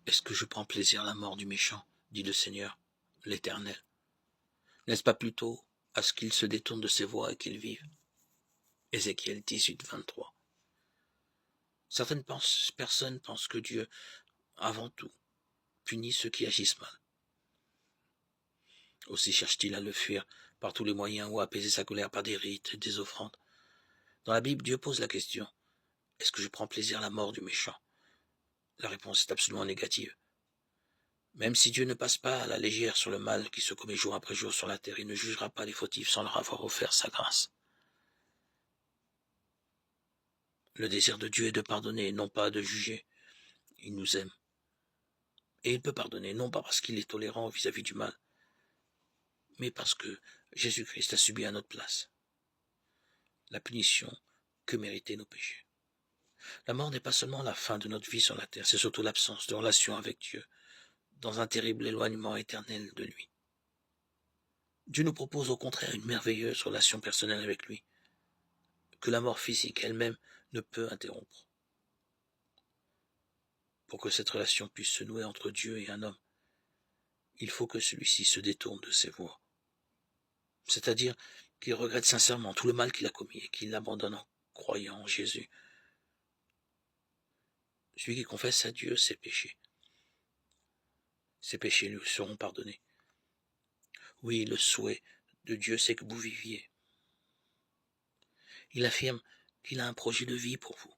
Est-ce que je prends plaisir à la mort du méchant, dit le Seigneur, l'Éternel? N'est-ce pas plutôt à ce qu'il se détourne de ses voies et qu'il vive? Ézéchiel 18, 23. Certaines personnes pensent que Dieu, avant tout, punit ceux qui agissent mal. Aussi cherche-t-il à le fuir par tous les moyens ou à apaiser sa colère par des rites et des offrandes. Dans la Bible, Dieu pose la question: est-ce que je prends plaisir à la mort du méchant? La réponse est absolument négative. Même si Dieu ne passe pas à la légère sur le mal qui se commet jour après jour sur la terre, il ne jugera pas les fautifs sans leur avoir offert sa grâce. Le désir de Dieu est de pardonner, non pas de juger. Il nous aime. Et il peut pardonner, non pas parce qu'il est tolérant vis-à-vis du mal, mais parce que Jésus-Christ a subi à notre place la punition que méritaient nos péchés. La mort n'est pas seulement la fin de notre vie sur la terre, c'est surtout l'absence de relation avec Dieu, dans un terrible éloignement éternel de lui. Dieu nous propose au contraire une merveilleuse relation personnelle avec lui, que la mort physique elle-même ne peut interrompre. Pour que cette relation puisse se nouer entre Dieu et un homme, il faut que celui-ci se détourne de ses voies. C'est-à-dire qu'il regrette sincèrement tout le mal qu'il a commis et qu'il l'abandonne en croyant en Jésus. Celui qui confesse à Dieu ses péchés lui seront pardonnés. Oui, le souhait de Dieu, c'est que vous viviez. Il affirme qu'il a un projet de vie pour vous.